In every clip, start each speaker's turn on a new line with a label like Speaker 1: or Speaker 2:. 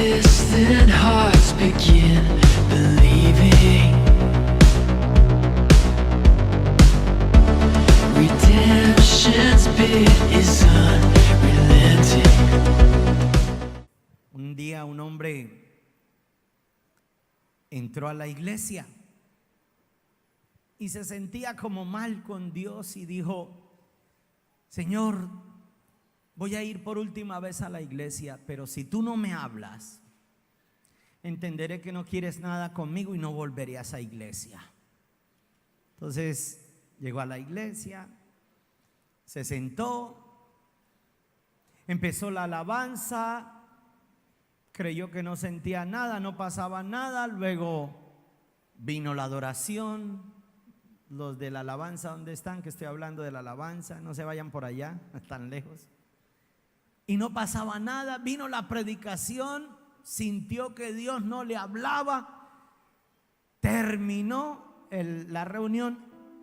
Speaker 1: distant hearts begin believing. Redemption's bid is unrelenting.
Speaker 2: Un día un hombre entró a la iglesia y se sentía como mal con Dios y dijo: Señor, voy a ir por última vez a la iglesia, pero si tú no me hablas, entenderé que no quieres nada conmigo y no volveré a esa iglesia. Entonces llegó a la iglesia, se sentó, empezó la alabanza, creyó que no sentía nada, no pasaba nada. Luego vino la adoración. Los de la alabanza, ¿dónde están? Que estoy hablando de la alabanza, no se vayan por allá, tan lejos. Y no pasaba nada. Vino la predicación, sintió que Dios no le hablaba. Terminó la reunión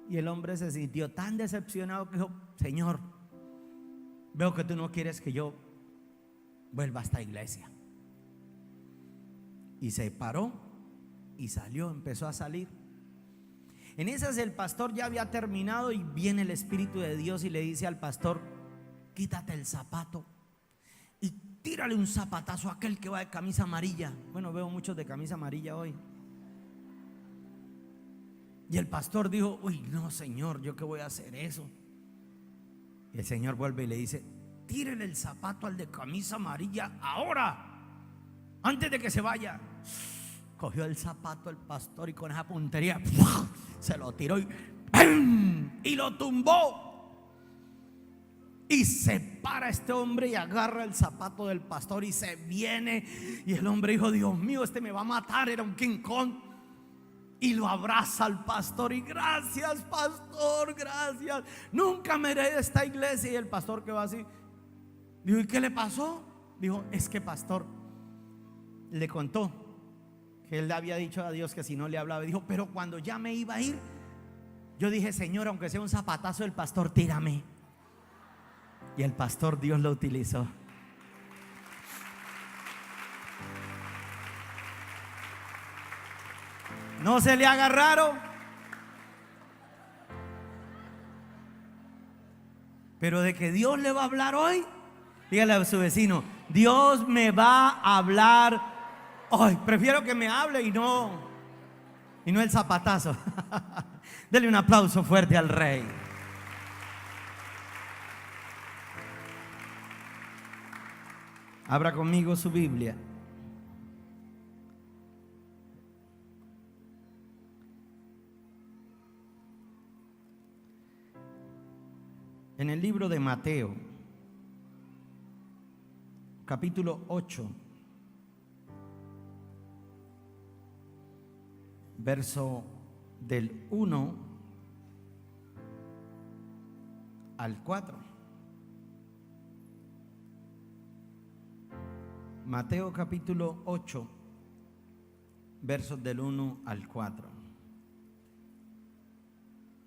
Speaker 2: y el hombre se sintió tan decepcionado que dijo: Señor, veo que tú no quieres que yo vuelva a esta iglesia. Y se paró y salió, empezó a salir. En esas el pastor ya había terminado y viene el Espíritu de Dios y le dice al pastor: quítate el zapato y tírale un zapatazo a aquel que va de camisa amarilla. Bueno, veo muchos de camisa amarilla hoy. Y el pastor dijo: uy, no, Señor, ¿yo qué voy a hacer eso? Y el Señor vuelve y le dice: tírele el zapato al de camisa amarilla ahora, antes de que se vaya. Cogió el zapato el pastor y con esa puntería se lo tiró y lo tumbó. Y se para este hombre y agarra el zapato del pastor y se viene. Y el hombre dijo: Dios mío, este me va a matar. Era un King Kong. Y lo abraza al pastor y: gracias, pastor, gracias. Nunca me iré de esta iglesia. Y el pastor quedó así. Dijo: ¿y qué le pasó? Dijo: es que, pastor, le contó que él le había dicho a Dios que si no le hablaba. Dijo: pero cuando ya me iba a ir, yo dije: Señor, aunque sea un zapatazo del pastor, tírame. Y el pastor, Dios lo utilizó. ¿No se le haga raro? Pero de que Dios le va a hablar hoy, dígale a su vecino: Dios me va a hablar hoy. Prefiero que me hable y no el zapatazo. Dele un aplauso fuerte al Rey. Abra conmigo su Biblia. En el libro de Mateo, capítulo 8, verso del 1 al 4. Mateo capítulo 8, versos del 1 al 4.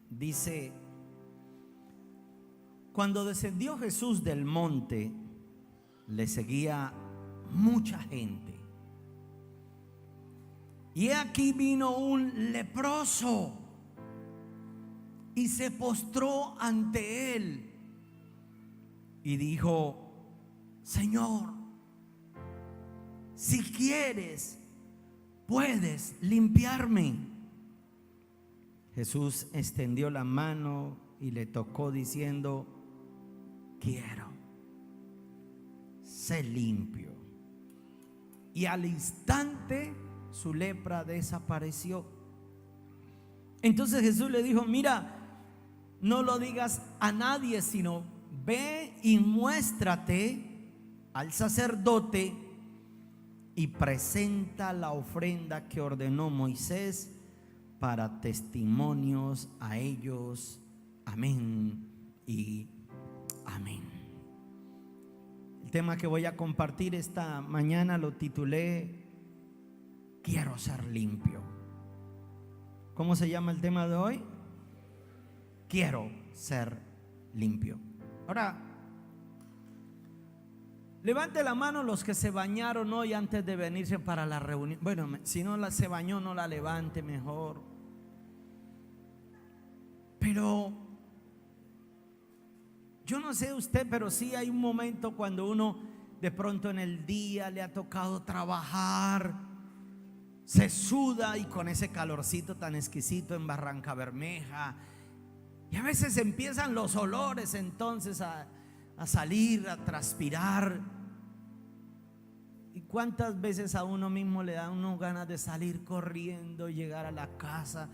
Speaker 2: Dice: cuando descendió Jesús del monte, le seguía mucha gente. Y aquí vino un leproso y se postró ante él y dijo: Señor, si quieres, puedes limpiarme. Jesús extendió la mano y le tocó diciendo: quiero, sé limpio. Y al instante su lepra desapareció. Entonces Jesús le dijo: mira, no lo digas a nadie, sino ve y muéstrate al sacerdote y presenta la ofrenda que ordenó Moisés para testimonios a ellos. Amén y amén. El tema que voy a compartir esta mañana lo titulé: quiero ser limpio. ¿Cómo se llama el tema de hoy? Quiero ser limpio. Ahora, Levante la mano los que se bañaron hoy antes de venirse para la reunión. Bueno, si no se bañó, no la levante mejor. Pero yo no sé usted, pero sí hay un momento cuando uno de pronto en el día le ha tocado trabajar, se suda y con ese calorcito tan exquisito en Barranca Bermeja, y a veces empiezan los olores entonces a salir, a transpirar. ¿Y cuántas veces a uno mismo le da uno ganas de salir corriendo, llegar a la casa,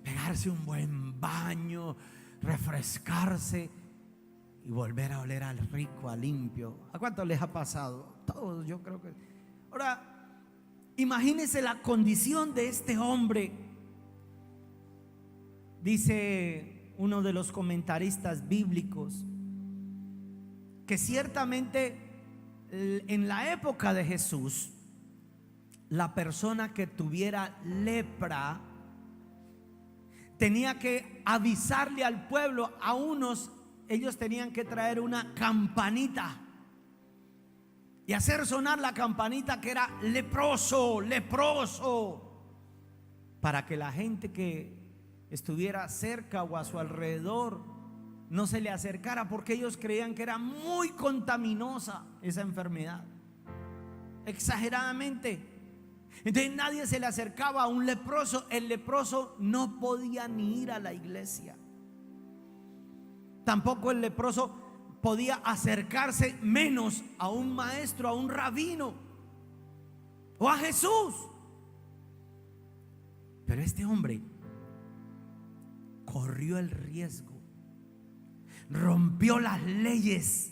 Speaker 2: pegarse un buen baño, refrescarse y volver a oler al rico, al limpio? ¿A cuántos les ha pasado? Todos, yo creo que. Ahora, imagínense la condición de este hombre. Dice uno de los comentaristas bíblicos que ciertamente en la época de Jesús, la persona que tuviera lepra tenía que avisarle al pueblo. A unos, ellos tenían que traer una campanita y hacer sonar la campanita que era leproso, leproso, para que la gente que estuviera cerca o a su alrededor no se le acercara, porque ellos creían que era muy contaminosa esa enfermedad, exageradamente. Entonces nadie se le acercaba a un leproso. El leproso no podía ni ir a la iglesia. Tampoco el leproso podía acercarse, menos a un maestro, a un rabino o a Jesús. Pero este hombre corrió el riesgo, rompió las leyes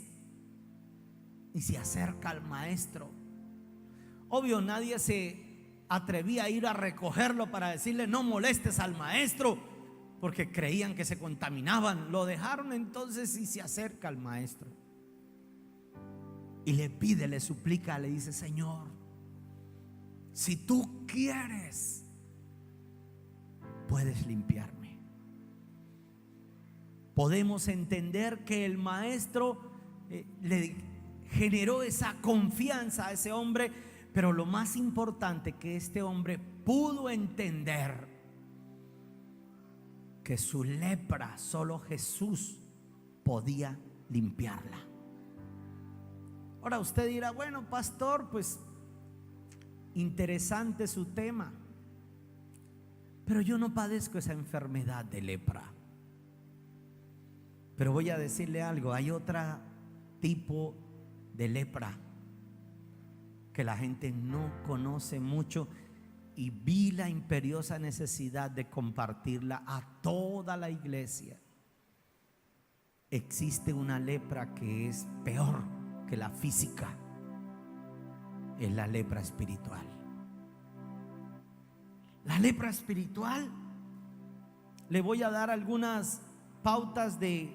Speaker 2: y se acerca al maestro. Obvio, nadie se atrevía a ir a recogerlo para decirle no molestes al maestro, porque creían que se contaminaban. Lo dejaron entonces y se acerca al maestro y le pide, le suplica, le dice: Señor, si tú quieres, puedes limpiarme. Podemos entender que el maestro le generó esa confianza a ese hombre, pero lo más importante, que este hombre pudo entender que su lepra solo Jesús podía limpiarla. Ahora usted dirá: bueno, pastor, pues interesante su tema, pero yo no padezco esa enfermedad de lepra. Pero voy a decirle algo: hay otro tipo de lepra que la gente no conoce mucho, y vi la imperiosa necesidad de compartirla a toda la iglesia. Existe una lepra que es peor que la física. Es la lepra espiritual. La lepra espiritual, le voy a dar algunas pautas de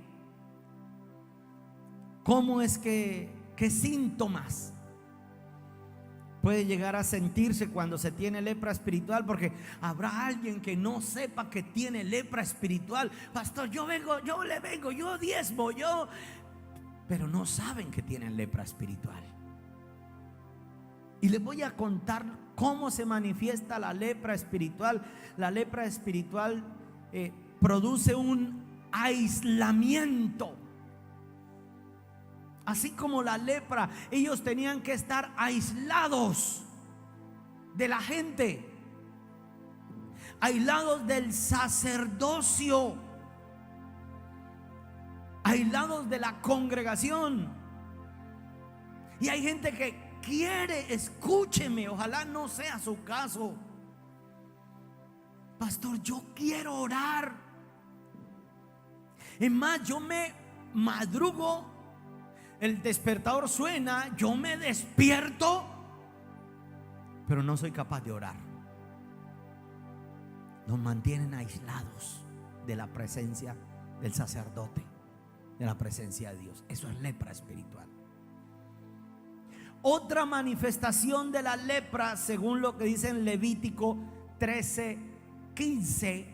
Speaker 2: cómo es qué síntomas puede llegar a sentirse cuando se tiene lepra espiritual, porque habrá alguien que no sepa que tiene lepra espiritual. Pastor, yo diezmo, pero no saben que tienen lepra espiritual. Y les voy a contar cómo se manifiesta la lepra espiritual. La lepra espiritual produce un aislamiento. Así como la lepra, ellos tenían que estar aislados de la gente, aislados del sacerdocio, aislados de la congregación. Y hay gente que quiere, escúcheme, ojalá no sea su caso: pastor, yo quiero orar. Es más, yo me madrugo, el despertador suena, yo me despierto, pero no soy capaz de orar. Nos mantienen aislados de la presencia del sacerdote, de la presencia de Dios. Eso es lepra espiritual. Otra manifestación de la lepra, según lo que dice en Levítico 13:15,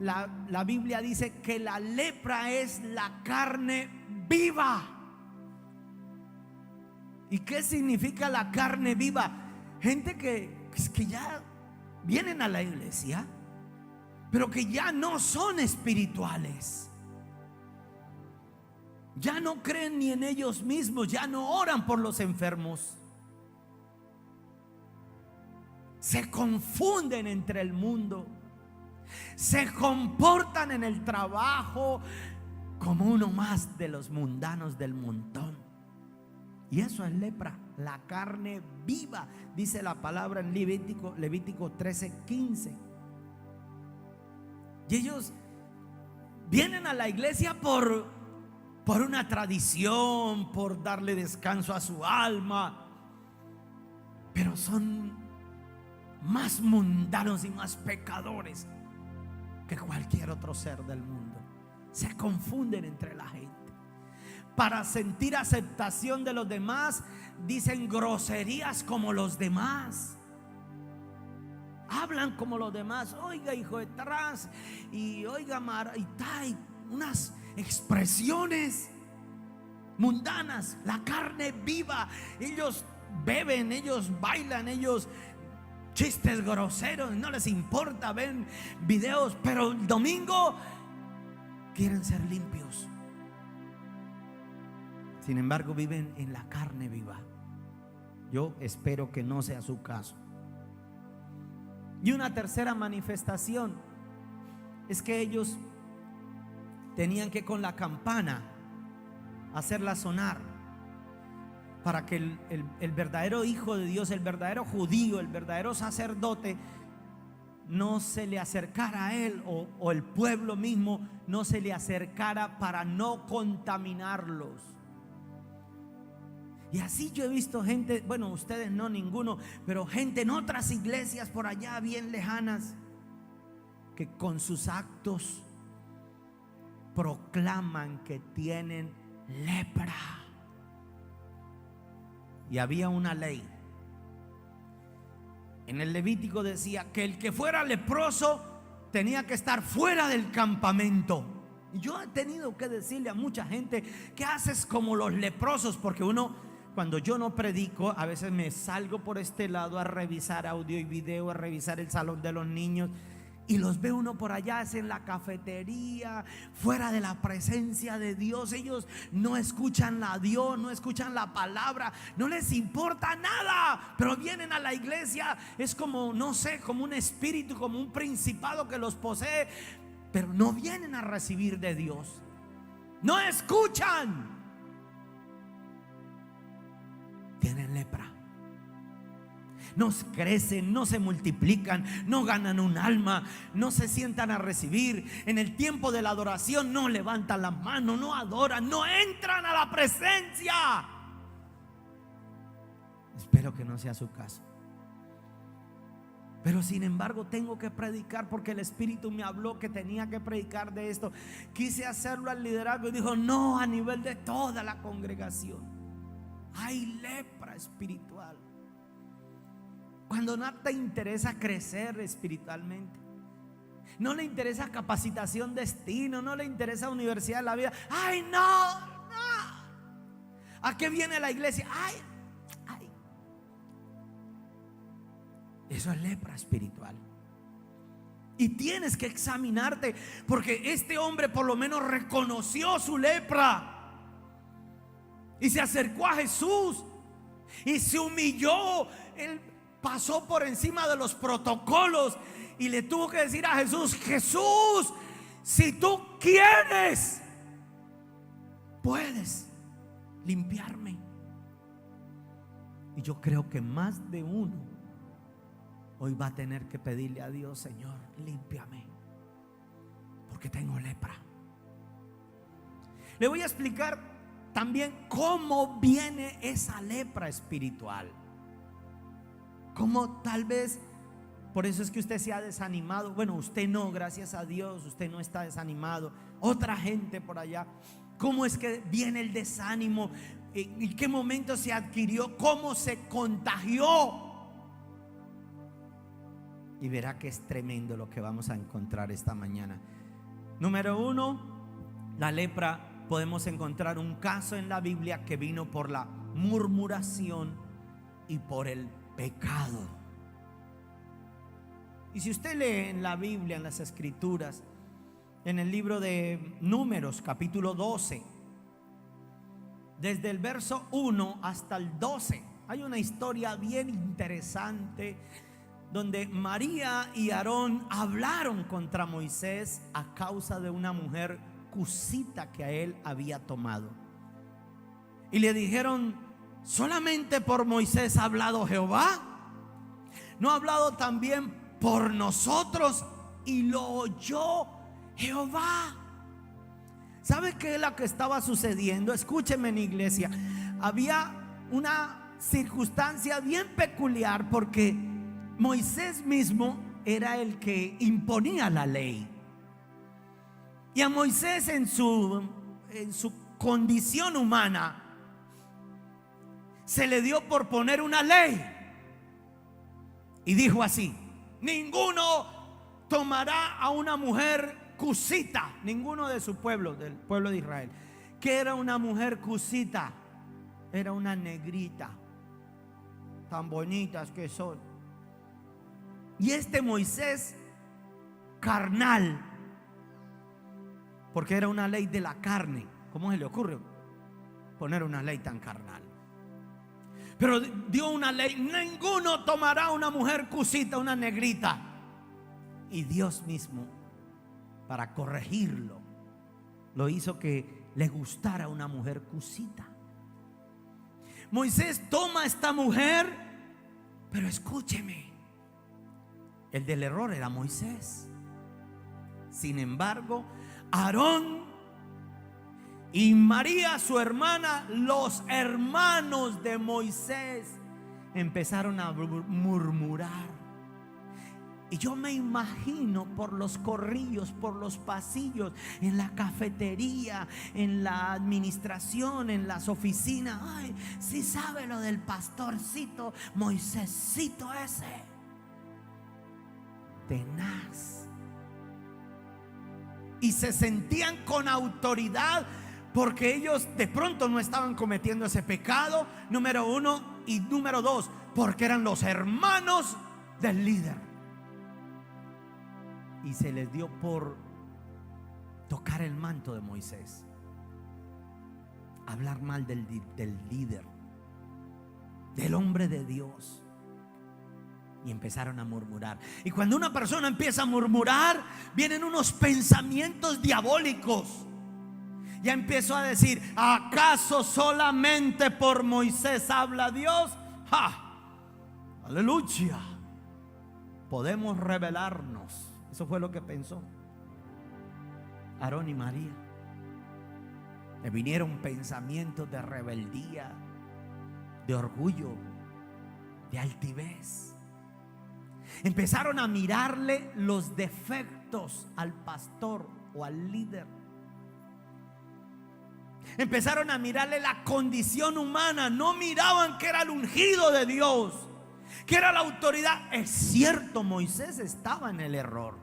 Speaker 2: la Biblia dice que la lepra es la carne viva. ¿Y qué significa la carne viva? Gente que ya vienen a la iglesia, pero que ya no son espirituales. Ya no creen ni en ellos mismos, ya no oran por los enfermos. Se confunden entre el mundo, se comportan en el trabajo como uno más de los mundanos del montón. Y eso es lepra, la carne viva, dice la palabra en Levítico 13:15. Y ellos vienen a la iglesia por una tradición, por darle descanso a su alma, pero son más mundanos y más pecadores que cualquier otro ser del mundo. Se confunden entre la gente. Para sentir aceptación de los demás, dicen groserías como los demás. Hablan como los demás. Oiga, hijo de trans, y oiga, y unas expresiones mundanas, la carne viva. Ellos beben, ellos bailan, ellos chistes groseros, no les importa, ven videos, pero el domingo quieren ser limpios. Sin embargo, viven en la carne viva. Yo espero que no sea su caso. Y una tercera manifestación es que ellos tenían que con la campana hacerla sonar para que el verdadero hijo de Dios, el verdadero judío, el verdadero sacerdote no se le acercara a él, o el pueblo mismo no se le acercara para no contaminarlos. Y así yo he visto gente, bueno, ustedes no, ninguno, pero gente en otras iglesias por allá bien lejanas, que con sus actos proclaman que tienen lepra. Y había una ley. En el Levítico decía que el que fuera leproso tenía que estar fuera del campamento. Y yo he tenido que decirle a mucha gente: ¿qué haces como los leprosos? Porque uno, cuando yo no predico, a veces me salgo por este lado a revisar audio y video, a revisar el salón de los niños, y los ve uno por allá, es en la cafetería, fuera de la presencia de Dios. Ellos no escuchan a Dios, no escuchan la palabra, no les importa nada, pero vienen a la iglesia. Es como, no sé, como un espíritu, como un principado que los posee, pero no vienen a recibir de Dios, no escuchan. Tienen lepra. No crecen, no se multiplican, no ganan un alma, no se sientan a recibir. En el tiempo de la adoración no levantan las manos, no adoran, no entran a la presencia. Espero que no sea su caso. Pero sin embargo tengo que predicar, porque el Espíritu me habló que tenía que predicar de esto. Quise hacerlo al liderazgo y dijo: no, a nivel de toda la congregación hay lepra espiritual. Cuando no te interesa crecer espiritualmente, no le interesa capacitación, destino, no le interesa universidad de la vida. Ay, no, no. ¿A qué viene la iglesia? Ay. Eso es lepra espiritual. Y tienes que examinarte, porque este hombre por lo menos reconoció su lepra y se acercó a Jesús y se humilló. Él pasó por encima de los protocolos y le tuvo que decir a Jesús: Jesús, si tú quieres, puedes limpiarme. Y yo creo que más de uno hoy va a tener que pedirle a Dios: Señor, límpiame, porque tengo lepra. Le voy a explicar también cómo viene esa lepra espiritual. Cómo tal vez, por eso es que usted se ha desanimado. Bueno, usted no, gracias a Dios, usted no está desanimado. Otra gente por allá, cómo es que viene el desánimo, en qué momento se adquirió, cómo se contagió. Y verá que es tremendo lo que vamos a encontrar esta mañana. Número uno, la lepra. Podemos encontrar un caso en la Biblia que vino por la murmuración y por el pecado. Y si usted lee en la Biblia, en las Escrituras, en el libro de Números, capítulo 12, desde el verso 1 hasta el 12, hay una historia bien interesante donde María y Aarón hablaron contra Moisés a causa de una mujer cusita que a él había tomado. Y le dijeron: ¿solamente por Moisés ha hablado Jehová? ¿No ha hablado también por nosotros? Y lo oyó Jehová. ¿Sabe qué es lo que estaba sucediendo? Escúcheme, en iglesia. Había una circunstancia bien peculiar, porque Moisés mismo era el que imponía la ley. Y a Moisés, en su condición humana, se le dio por poner una ley. Y dijo así: ninguno tomará a una mujer cusita. Ninguno de su pueblo, del pueblo de Israel. ¿Qué era una mujer cusita? Era una negrita, tan bonitas que son. Y este Moisés carnal, porque era una ley de la carne, ¿cómo se le ocurre poner una ley tan carnal? Pero dio una ley: ninguno tomará una mujer cusita, una negrita. Y Dios mismo, para corregirlo, lo hizo que le gustara una mujer cusita. Moisés toma a esta mujer, pero escúcheme, el del error era Moisés. Sin embargo, Aarón y María, su hermana, los hermanos de Moisés, empezaron a murmurar. Y yo me imagino por los corrillos, por los pasillos, en la cafetería, en la administración, en las oficinas: ay, sí sabe lo del pastorcito Moisésito ese, tenaz. Y se sentían con autoridad, porque ellos de pronto no estaban cometiendo ese pecado, número uno, y número dos, porque eran los hermanos del líder. Y se les dio por tocar el manto de Moisés, hablar mal del líder, del hombre de Dios. Y empezaron a murmurar. Y cuando una persona empieza a murmurar, vienen unos pensamientos diabólicos. Ya empezó a decir: ¿acaso solamente por Moisés habla Dios? ¡Ja! ¡Aleluya! Podemos rebelarnos. Eso fue lo que pensó Aarón y María. Le vinieron pensamientos de rebeldía, de orgullo, de altivez. Empezaron a mirarle los defectos al pastor o al líder. Empezaron a mirarle la condición humana. No miraban que era el ungido de Dios, que era la autoridad. Es cierto, Moisés estaba en el error,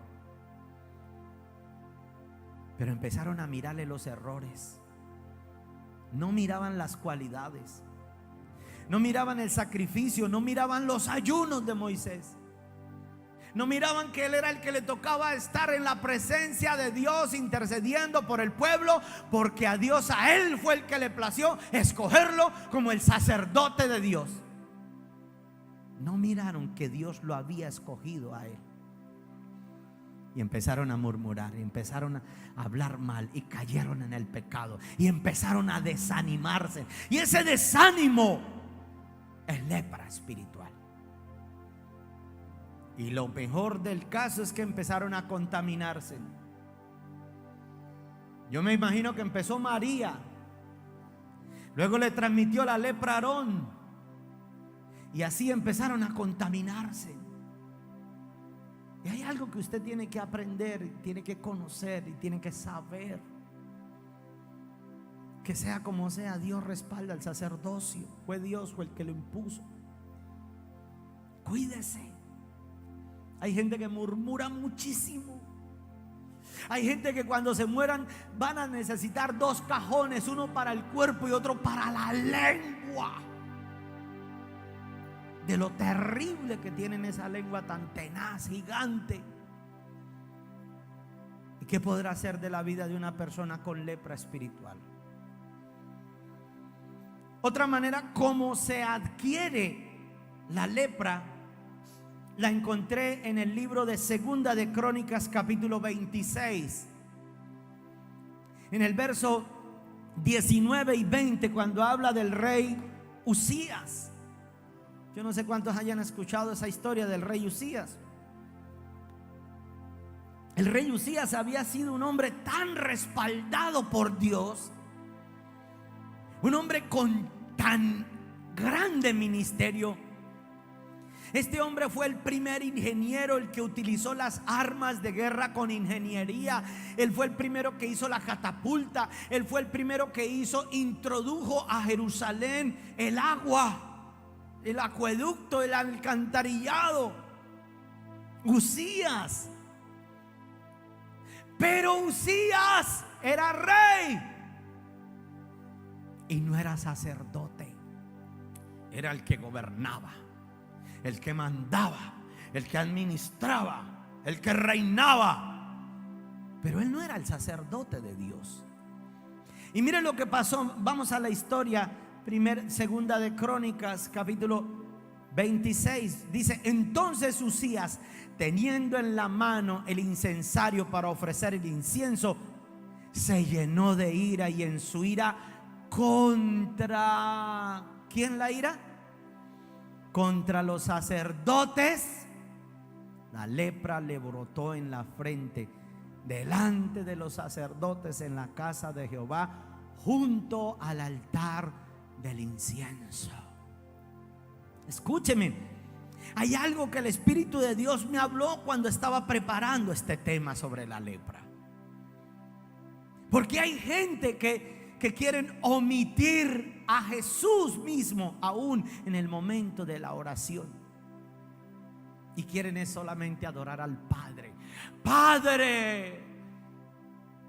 Speaker 2: pero empezaron a mirarle los errores. No miraban las cualidades, no miraban el sacrificio, no miraban los ayunos de Moisés, no miraban que él era el que le tocaba estar en la presencia de Dios intercediendo por el pueblo, porque a Dios, a él fue el que le plació escogerlo como el sacerdote de Dios. No miraron que Dios lo había escogido a él. Y empezaron a murmurar, y empezaron a hablar mal, y cayeron en el pecado, y empezaron a desanimarse. Y ese desánimo es lepra espiritual. Y lo mejor del caso es que empezaron a contaminarse. Yo me imagino que empezó María, luego le transmitió la lepra a Aarón, y así empezaron a contaminarse. Y hay algo que usted tiene que aprender, tiene que conocer y tiene que saber: que sea como sea, Dios respalda el sacerdocio. Fue Dios el que lo impuso. Cuídese. Hay gente que murmura muchísimo. Hay gente que cuando se mueran van a necesitar 2 cajones, uno para el cuerpo y otro para la lengua. de lo terrible que tienen esa lengua tan tenaz, gigante. ¿Y qué podrá hacer de la vida de una persona con lepra espiritual? Otra manera como se adquiere la lepra la encontré en el libro de Segunda de Crónicas, capítulo 26. En el verso 19 y 20, cuando habla del rey Usías. Yo no sé cuántos hayan escuchado esa historia del rey Usías. El rey Usías había sido un hombre tan respaldado por Dios, un hombre con tan grande ministerio. Este hombre fue el primer ingeniero, el que utilizó las armas de guerra con ingeniería. Él fue el primero que hizo la catapulta. Él fue el primero que introdujo a Jerusalén el agua, el acueducto, el alcantarillado. Usías. Pero Usías era rey y no era sacerdote. Era el que gobernaba, el que mandaba, el que administraba, el que reinaba. Pero él no era el sacerdote de Dios. Y miren lo que pasó. Vamos a la historia, segunda de Crónicas, capítulo 26. Dice: entonces Usías, teniendo en la mano el incensario para ofrecer el incienso, se llenó de ira, y en su ira contra... ¿quién la ira? Contra los sacerdotes, la lepra le brotó en la frente delante de los sacerdotes en la casa de Jehová, junto al altar del incienso. Escúcheme, hay algo que el Espíritu de Dios me habló cuando estaba preparando este tema sobre la lepra. Porque hay gente que quieren omitir a Jesús mismo aún en el momento de la oración, y quieren es solamente adorar al Padre. Padre,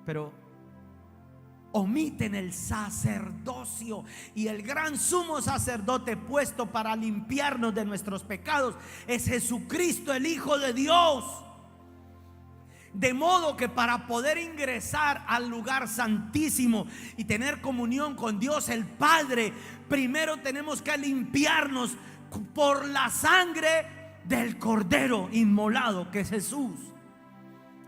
Speaker 2: pero omiten el sacerdocio. Y el gran sumo sacerdote puesto para limpiarnos de nuestros pecados es Jesucristo, el Hijo de Dios. De modo que para poder ingresar al lugar santísimo y tener comunión con Dios el Padre, primero tenemos que limpiarnos por la sangre del Cordero inmolado, que es Jesús.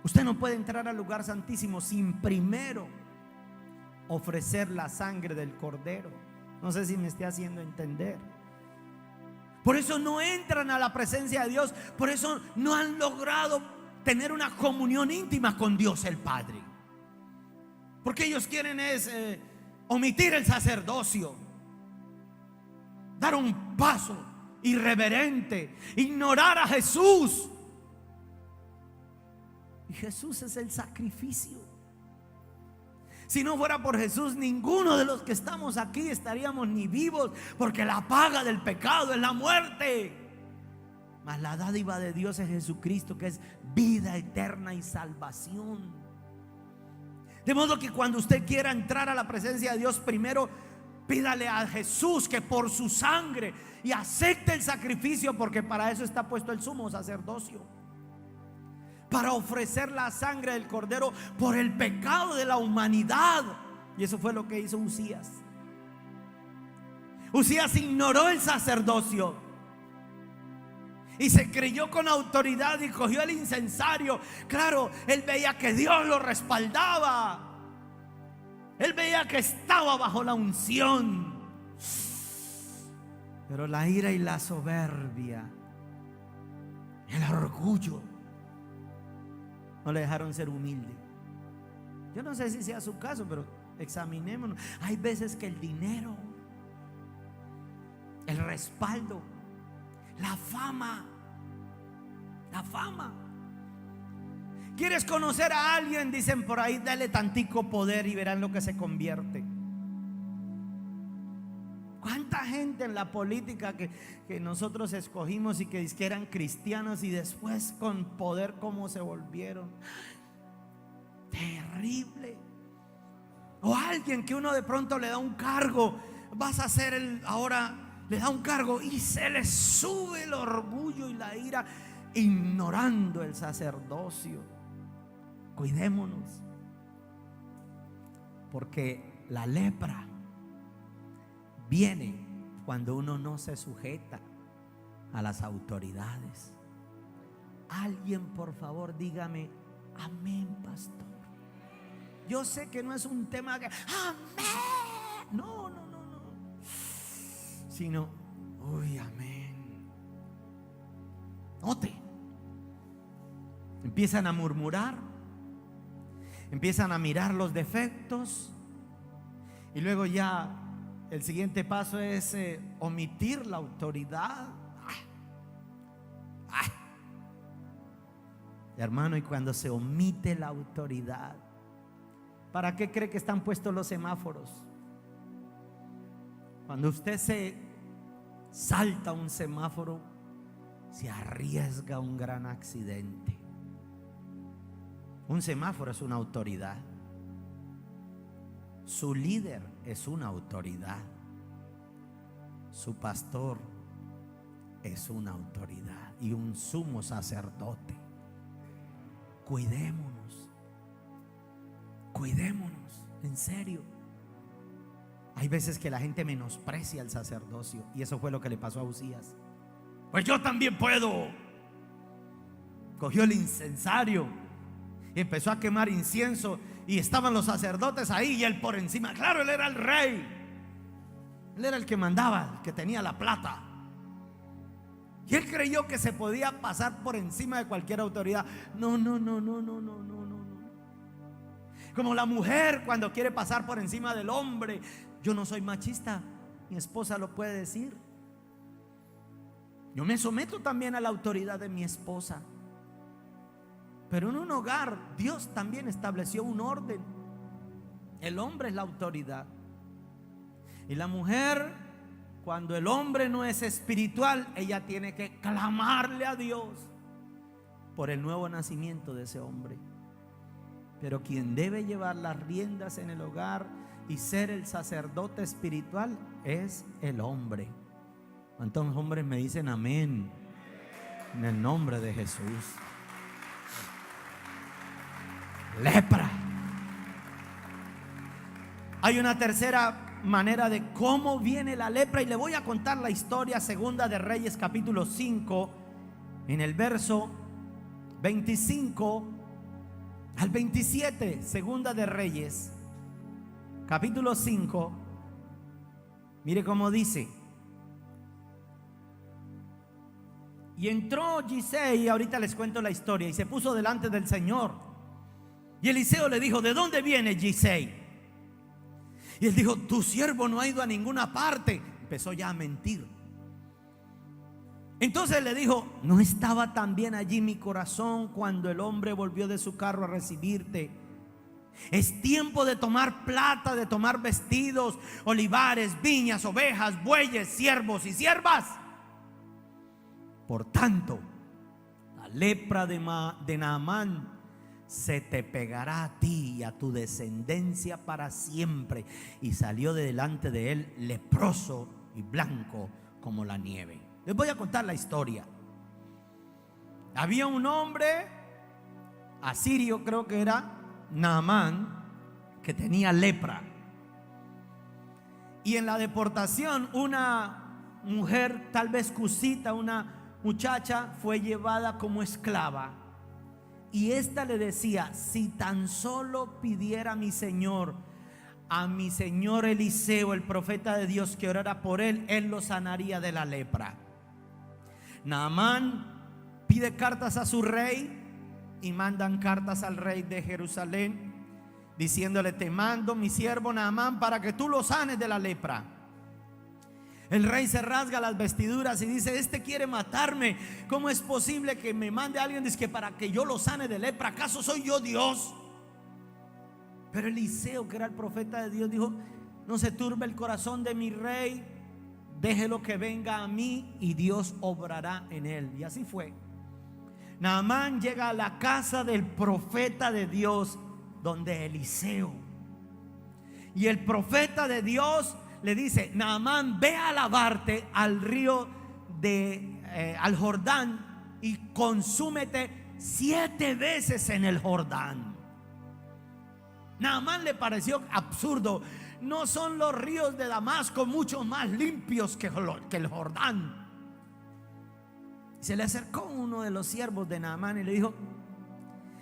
Speaker 2: Usted no puede entrar al lugar santísimo sin primero ofrecer la sangre del Cordero. No sé si me estoy haciendo entender. Por eso no entran a la presencia de Dios. Por eso no han logrado tener una comunión íntima con Dios el Padre. Porque ellos quieren omitir el sacerdocio, dar un paso irreverente, ignorar a Jesús. Y Jesús es el sacrificio. Si no fuera por Jesús, ninguno de los que estamos aquí estaríamos ni vivos, porque la paga del pecado es la muerte. Mas la dádiva de Dios es Jesucristo, que es vida eterna y salvación. De modo que cuando usted quiera entrar a la presencia de Dios, primero pídale a Jesús que por su sangre, y acepte el sacrificio, porque para eso está puesto el sumo sacerdocio, para ofrecer la sangre del Cordero por el pecado de la humanidad. Y eso fue lo que hizo Usías. Usías ignoró el sacerdocio y se creyó con autoridad y cogió el incensario. Claro, él veía que Dios lo respaldaba. Él veía que estaba bajo la unción. Pero la ira y la soberbia, el orgullo, no le dejaron ser humilde. Yo no sé si sea su caso, pero examinémonos. Hay veces que el dinero, el respaldo, la fama. ¿Quieres conocer a alguien? Dicen por ahí, dale tantico poder y verán lo que se convierte. ¿Cuánta gente en la política que nosotros escogimos y que eran cristianos, y después con poder cómo se volvieron? Terrible. O alguien que uno de pronto le da un cargo. Vas a ser ahora le da un cargo y se le sube el orgullo y la ira, ignorando el sacerdocio. Cuidémonos, porque la lepra viene cuando uno no se sujeta a las autoridades. Alguien, por favor, dígame amén, pastor. Yo sé que no es un tema que amén, no, sino uy, amén. Note, empiezan a murmurar, empiezan a mirar los defectos, y luego ya el siguiente paso es omitir la autoridad. Hermano, y cuando se omite la autoridad, ¿para qué cree que están puestos los semáforos? Cuando usted se salta un semáforo, se arriesga un gran accidente. Un semáforo es una autoridad. Su líder es una autoridad. Su pastor es una autoridad y un sumo sacerdote. Cuidémonos, en serio. Hay veces que la gente menosprecia el sacerdocio, y eso fue lo que le pasó a Uzías. Pues yo también puedo. Cogió el incensario y empezó a quemar incienso, y estaban los sacerdotes ahí y él por encima. Claro, él era el rey, él era el que mandaba, el que tenía la plata, y él creyó que se podía pasar por encima de cualquier autoridad. No. Como la mujer cuando quiere pasar por encima del hombre. Yo no soy machista, mi esposa lo puede decir. Yo me someto también a la autoridad de mi esposa. Pero en un hogar Dios también estableció un orden. El hombre es la autoridad, y la mujer, cuando el hombre no es espiritual, ella tiene que clamarle a Dios por el nuevo nacimiento de ese hombre. Pero quien debe llevar las riendas en el hogar y ser el sacerdote espiritual es el hombre. ¿Cuántos hombres me dicen amén? En el nombre de Jesús. Lepra. Hay una tercera manera de cómo viene la lepra, y le voy a contar la historia. Segunda de Reyes capítulo 5, en el verso 25 al 27. Segunda de Reyes capítulo 5. Mire cómo dice: y entró Gisei, ahorita les cuento la historia, y se puso delante del Señor. Y Eliseo le dijo: ¿de dónde viene Gisei? Y él dijo: tu siervo no ha ido a ninguna parte. Empezó ya a mentir. Entonces le dijo: ¿no estaba también allí mi corazón cuando el hombre volvió de su carro a recibirte? Es tiempo de tomar plata, de tomar vestidos, olivares, viñas, ovejas, bueyes, siervos y siervas. Por tanto, la lepra de Naamán se te pegará a ti y a tu descendencia para siempre. Y salió de delante de él leproso y blanco como la nieve. Les voy a contar la historia. Había un hombre asirio, creo que era Naamán, que tenía lepra. Y en la deportación, una mujer, tal vez cusita, una muchacha, fue llevada como esclava. Y esta le decía: si tan solo pidiera a mi señor Eliseo, el profeta de Dios, que orara por él, él lo sanaría de la lepra. Naamán pide cartas a su rey, y mandan cartas al rey de Jerusalén diciéndole: te mando mi siervo Naamán para que tú lo sanes de la lepra. El rey se rasga las vestiduras y dice: este quiere matarme. ¿Cómo es posible que me mande a alguien que para que yo lo sane de lepra? ¿Acaso soy yo Dios? Pero Eliseo, que era el profeta de Dios, dijo: no se turbe el corazón de mi rey, déjelo que venga a mí y Dios obrará en él. Y así fue. Naamán llega a la casa del profeta de Dios, donde Eliseo, y el profeta de Dios le dice: Naamán, ve a lavarte al río al Jordán y consúmete 7 veces en el Jordán. Naamán le pareció absurdo. No son los ríos de Damasco mucho más limpios que el Jordán? Se le acercó uno de los siervos de Naamán y le dijo: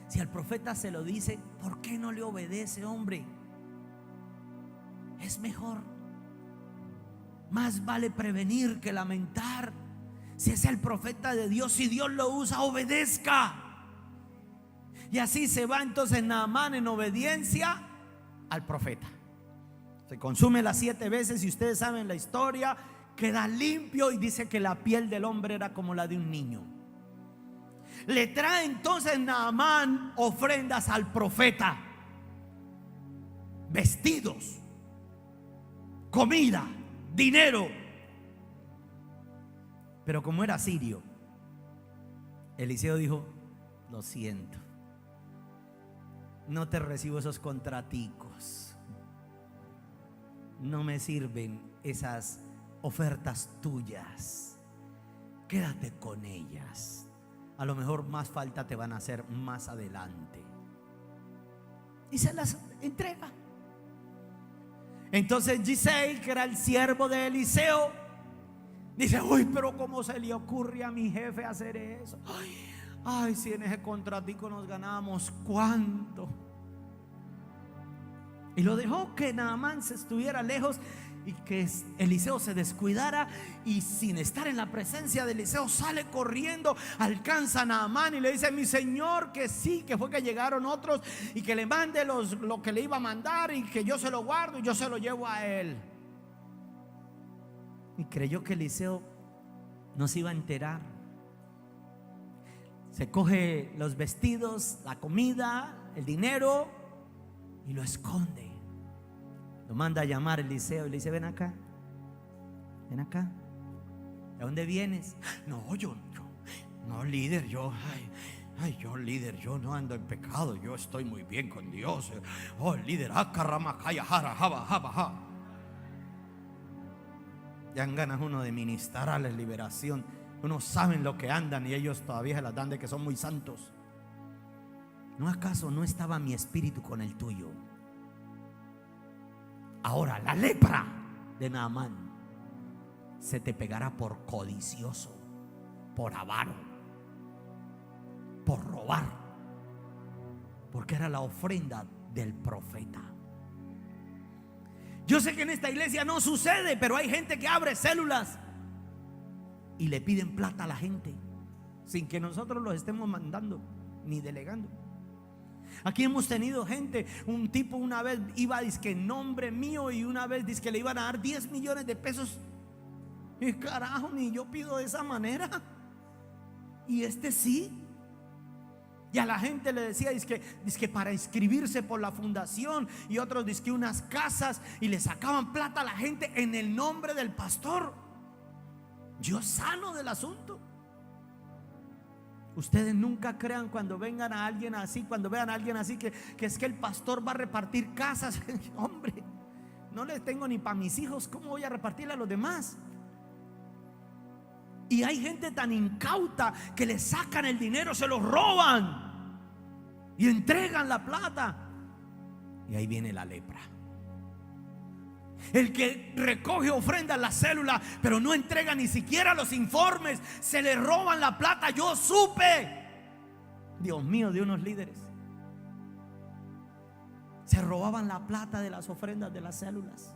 Speaker 2: si el profeta se lo dice, ¿por qué no le obedece, hombre? Es mejor. Más vale prevenir que lamentar. Si es el profeta de Dios, si Dios lo usa, obedezca. Y así se va entonces Naamán en obediencia al profeta. Se consume las 7 veces y ustedes saben la historia. Queda limpio y dice que la piel del hombre era como la de un niño. Le trae entonces Naamán ofrendas al profeta: vestidos, comida, dinero. Pero como era sirio, Eliseo dijo: lo siento, no te recibo esos contraticos, no me sirven esas ofertas tuyas, quédate con ellas, a lo mejor más falta te van a hacer más adelante. Y se las entrega. Entonces Giselle, que era el siervo de Eliseo, dice: uy, pero ¿cómo se le ocurre a mi jefe hacer eso? Ay, si en ese contratico nos ganábamos cuánto. Y lo dejó que Naamán se estuviera lejos y que Eliseo se descuidara, y sin estar en la presencia de Eliseo sale corriendo, alcanza a Naamán y le dice: mi señor, que sí, que fue que llegaron otros y que le mande lo que le iba a mandar y que yo se lo guardo y yo se lo llevo a él. Y creyó que Eliseo no se iba a enterar. Se coge los vestidos, la comida, el dinero y lo esconde. Lo manda a llamar Eliseo y le dice: ven acá, ven acá. ¿De dónde vienes? No, yo no, líder, yo líder, yo no ando en pecado, yo estoy muy bien con Dios. Oh, líder, ya han ganas uno de ministrar a la liberación. Uno saben lo que andan y ellos todavía se las dan de que son muy santos. ¿No acaso no estaba mi espíritu con el tuyo? Ahora la lepra de Naamán se te pegará por codicioso, por avaro, por robar, porque era la ofrenda del profeta. Yo sé que en esta iglesia no sucede, pero hay gente que abre células y le piden plata a la gente sin que nosotros los estemos mandando ni delegando. Aquí hemos tenido gente, un tipo una vez iba a dizque en nombre mío y una vez dizque le iban a dar 10 millones de pesos. Y carajo, ni yo pido de esa manera. Y sí. Y a la gente le decía dizque para inscribirse por la fundación, y otros dizque unas casas, y le sacaban plata a la gente en el nombre del pastor. Yo sano del asunto. Ustedes nunca crean cuando vengan a alguien así, cuando vean a alguien así que es que el pastor va a repartir casas. Hombre, no les tengo ni para mis hijos, ¿cómo voy a repartirle a los demás? Y hay gente tan incauta que le sacan el dinero, se lo roban y entregan la plata. Y ahí viene la lepra. El que recoge ofrenda en la célula, pero no entrega ni siquiera los informes, se le roban la plata. Yo supe, Dios mío, de unos líderes. Se robaban la plata de las ofrendas de las células.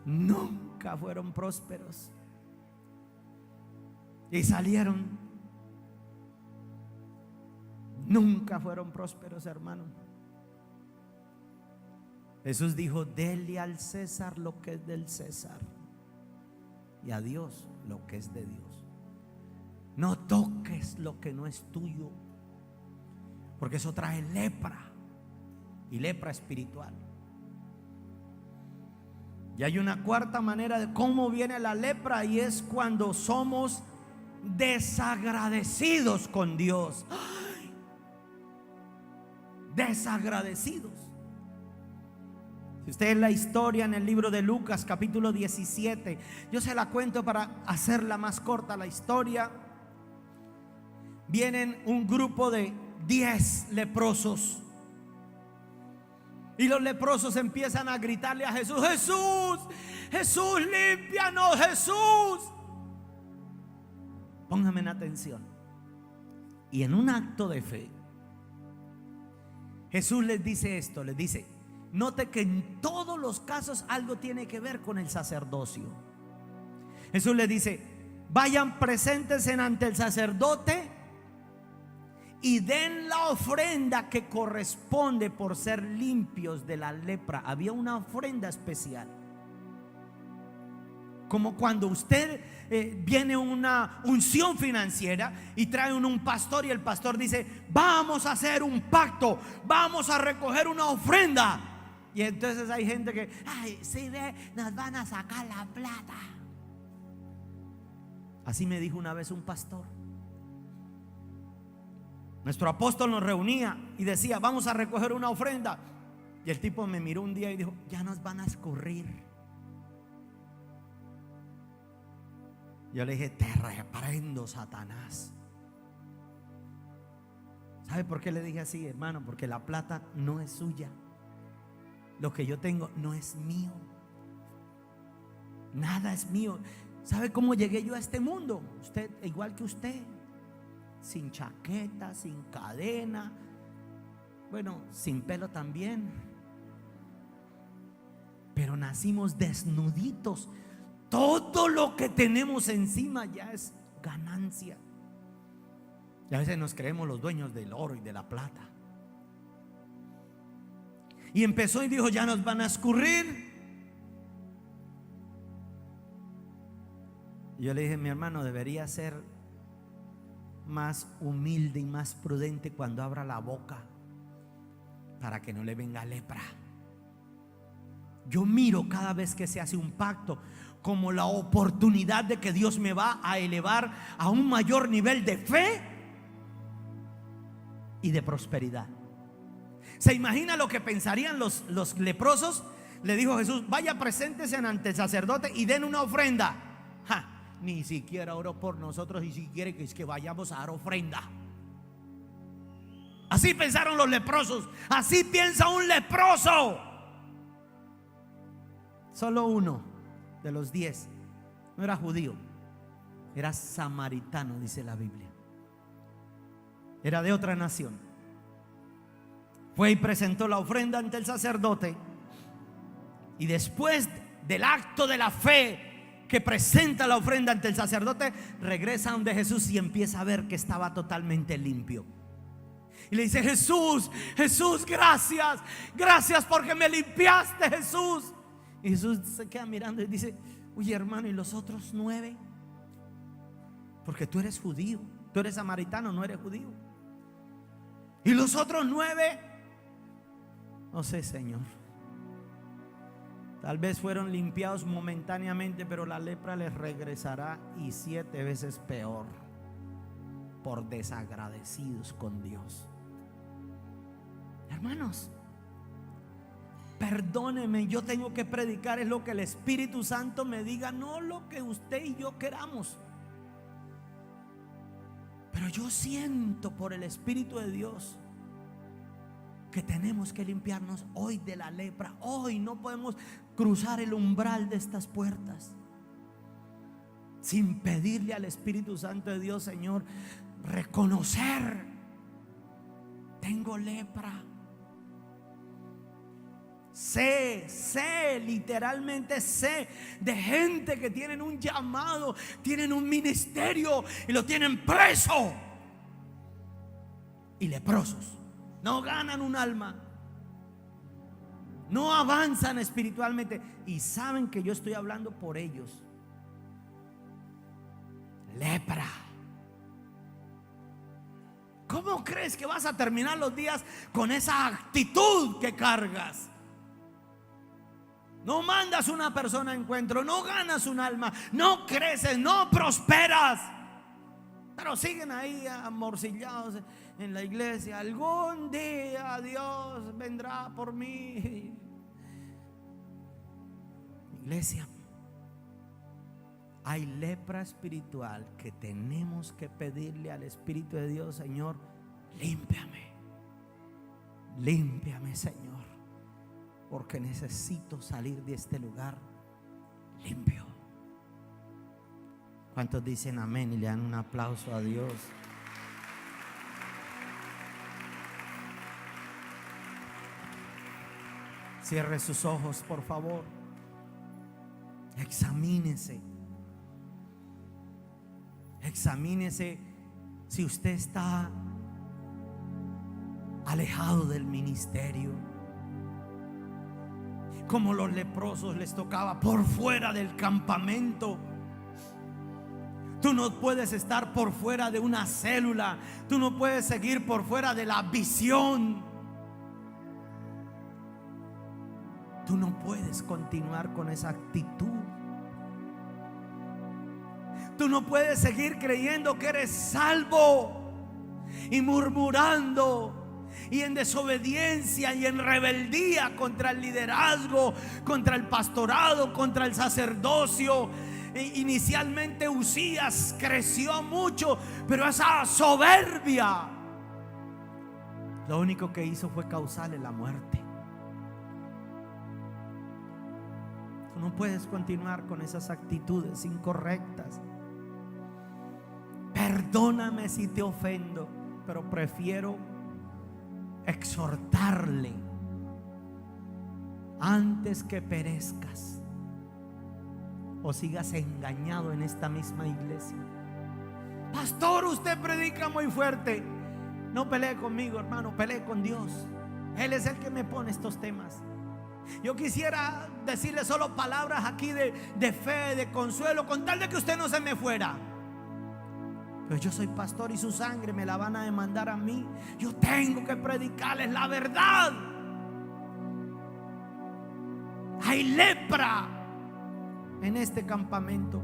Speaker 2: Nunca fueron prósperos. Y salieron. Nunca fueron prósperos, hermano. Jesús dijo: dele al César lo que es del César y a Dios lo que es de Dios. No toques lo que no es tuyo, porque eso trae lepra, y lepra espiritual. Y hay una cuarta manera de cómo viene la lepra, y es cuando somos desagradecidos con Dios. ¡Ay! Desagradecidos. Si usted es la historia en el libro de Lucas capítulo 17, yo se la cuento para hacerla más corta la historia. Vienen un grupo de 10 leprosos y los leprosos empiezan a gritarle a Jesús: Jesús, Jesús, límpianos, Jesús. Pónganme en atención. Y en un acto de fe, Jesús les dice esto, les dice: note que en todos los casos algo tiene que ver con el sacerdocio. Jesús les dice: vayan, preséntense ante el sacerdote y den la ofrenda que corresponde por ser limpios de la lepra. Había una ofrenda especial. Como cuando usted viene una unción financiera y trae un pastor y el pastor dice: vamos a hacer un pacto, vamos a recoger una ofrenda. Y entonces hay gente que: ay, si ve, nos van a sacar la plata. Así me dijo una vez un pastor. Nuestro apóstol nos reunía y decía: vamos a recoger una ofrenda. Y el tipo me miró un día y dijo: ya nos van a escurrir. Yo le dije: te reprendo, Satanás. ¿Sabe por qué le dije así, hermano? Porque la plata no es suya. Lo que yo tengo no es mío. Nada es mío. ¿Sabe cómo llegué yo a este mundo? Usted, igual que usted, sin chaqueta, sin cadena, bueno, sin pelo también. Pero nacimos desnuditos. Todo lo que tenemos encima ya es ganancia. Y a veces nos creemos los dueños del oro y de la plata. Y empezó y dijo: ya nos van a escurrir. Y yo le dije: mi hermano, debería ser más humilde y más prudente cuando abra la boca, para que no le venga lepra. Yo miro cada vez que se hace un pacto como la oportunidad de que Dios me va a elevar a un mayor nivel de fe y de prosperidad. ¿Se imagina lo que pensarían los leprosos? Le dijo Jesús: vaya, preséntese ante el sacerdote y den una ofrenda. Ni siquiera oró por nosotros y si quiere que vayamos a dar ofrenda. Así pensaron los leprosos. Así piensa un leproso. Solo uno de los 10 no era judío, era samaritano, dice la Biblia. Era de otra nación. Fue y presentó la ofrenda ante el sacerdote. Y después del acto de la fe que presenta la ofrenda ante el sacerdote, regresa donde Jesús y empieza a ver que estaba totalmente limpio. Y le dice: Jesús, Jesús, gracias, gracias porque me limpiaste, Jesús. Y Jesús se queda mirando y dice: oye, hermano, ¿y los otros 9? Porque tú eres judío, tú eres samaritano, no eres judío. ¿Y los otros 9? No sé, Señor. Tal vez fueron limpiados momentáneamente, pero la lepra les regresará y 7 veces peor, por desagradecidos con Dios. Hermanos, perdóneme, yo tengo que predicar es lo que el Espíritu Santo me diga, no lo que usted y yo queramos. Pero yo siento por el Espíritu de Dios que tenemos que limpiarnos hoy de la lepra. Hoy no podemos cruzar el umbral de estas puertas sin pedirle al Espíritu Santo de Dios: Señor, reconocer, tengo lepra. Sé, literalmente sé de gente que tienen un llamado, tienen un ministerio y lo tienen preso y leprosos. No ganan un alma, no avanzan espiritualmente y saben que yo estoy hablando por ellos. Lepra. ¿Cómo crees que vas a terminar los días con esa actitud que cargas? No mandas una persona a encuentro, no ganas un alma, no creces, no prosperas, pero siguen ahí amorcillados en la iglesia. Algún día Dios vendrá por mí. Iglesia, hay lepra espiritual que tenemos que pedirle al Espíritu de Dios: Señor, límpiame, límpiame, Señor, porque necesito salir de este lugar limpio. ¿Cuántos dicen amén y le dan un aplauso a Dios? Cierre sus ojos, por favor. Examínese. Examínese si usted está alejado del ministerio. Como los leprosos les tocaba por fuera del campamento. Tú no puedes estar por fuera de una célula. Tú no puedes seguir por fuera de la visión. Tú no puedes continuar con esa actitud. Tú no puedes seguir creyendo que eres salvo y murmurando y en desobediencia y en rebeldía contra el liderazgo, contra el pastorado, contra el sacerdocio. Inicialmente Uzías creció mucho, pero esa soberbia lo único que hizo fue causarle la muerte. Tú no puedes continuar con esas actitudes incorrectas. Perdóname si te ofendo, pero prefiero exhortarle antes que perezcas o sigas engañado en esta misma iglesia. Pastor, usted predica muy fuerte. No pelee conmigo, hermano, pelee con Dios. Él es el que me pone estos temas. Yo quisiera decirle solo palabras aquí de fe, de consuelo, con tal de que usted no se me fuera. Pero yo soy pastor y su sangre me la van a demandar a mí. Yo tengo que predicarles la verdad. Hay lepra en este campamento.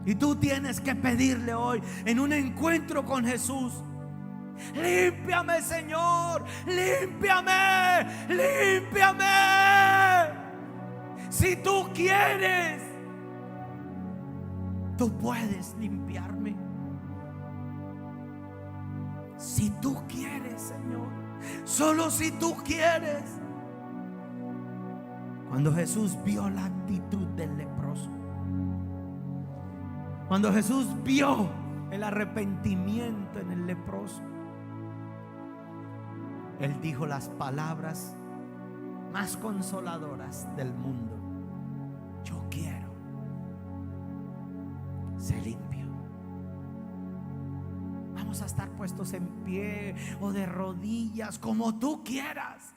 Speaker 2: Y tú tienes que pedirle hoy en un encuentro con Jesús: límpiame, Señor, límpiame, límpiame. Si tú quieres, tú puedes limpiarme. Si tú quieres, Señor, solo si tú quieres. Cuando Jesús vio la actitud del leproso, cuando Jesús vio el arrepentimiento en el leproso, Él dijo las palabras más consoladoras del mundo: yo quiero, sé limpio. Vamos a estar puestos en pie o de rodillas, como tú quieras,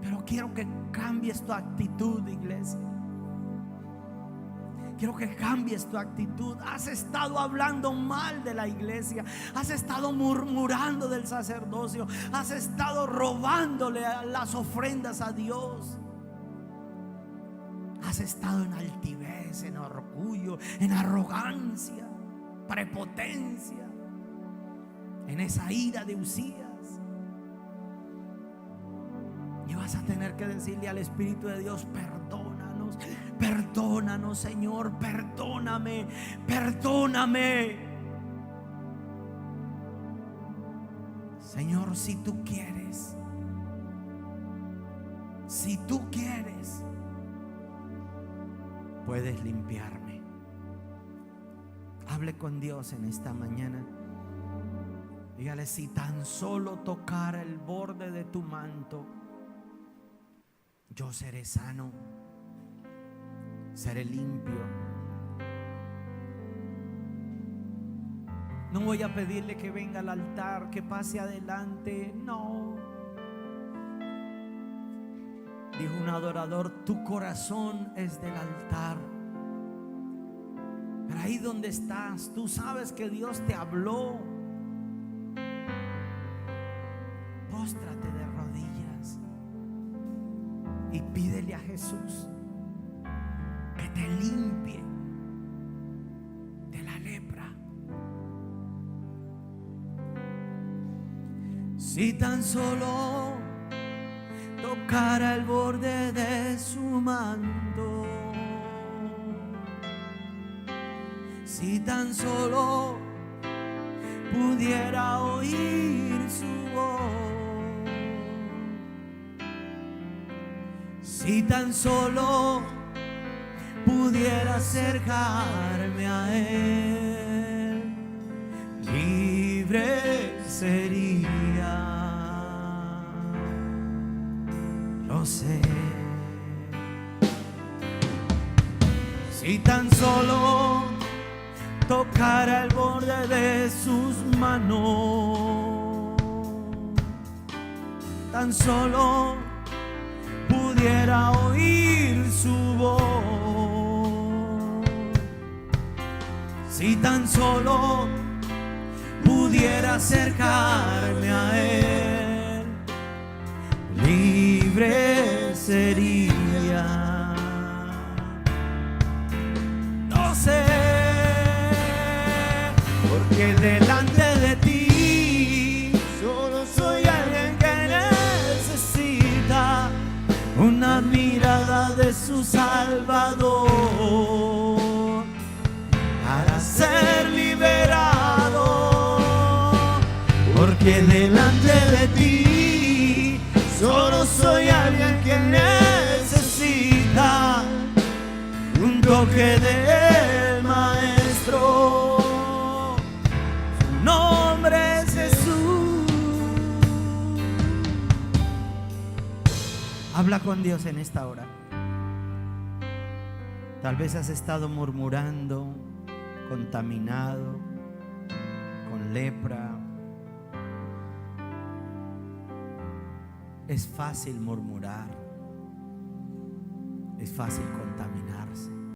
Speaker 2: pero quiero que cambies tu actitud, iglesia. Quiero que cambies tu actitud. Has estado hablando mal de la iglesia. Has estado murmurando del sacerdocio. Has estado robándole las ofrendas a Dios. Has estado en altivez, en orgullo, en arrogancia, prepotencia, en esa ira de Uzías. Y vas a tener que decirle al Espíritu de Dios: perdónanos, perdónanos, Señor, perdóname, perdóname. Señor, si tú quieres, puedes limpiarme. Hable con Dios en esta mañana. Dígale: si tan solo tocara el borde de tu manto, yo seré sano, seré limpio. No voy a pedirle que venga al altar, que pase adelante. No. Dijo un adorador: tu corazón es del altar. Pero ahí donde estás, tú sabes que Dios te habló. Póstrate de rodillas y pídele a Jesús que te limpie de la lepra. Si tan solo tocara el borde de su manto, si tan solo pudiera oír su voz, si tan solo pudiera acercarme a él, libre sería. Lo sé. Si tan solo tocara el borde de sus manos, tan solo pudiera oír su voz, si tan solo pudiera acercarme a él, libre sería. No sé, porque delante de ti solo soy alguien que necesita una mirada de su Salvador para ser liberado. Porque delante de ti solo soy alguien que necesita un toque del Maestro. Su nombre es Jesús. Habla con Dios en esta hora. Tal vez has estado murmurando, contaminado, con lepra. Es fácil murmurar, es fácil contaminarse.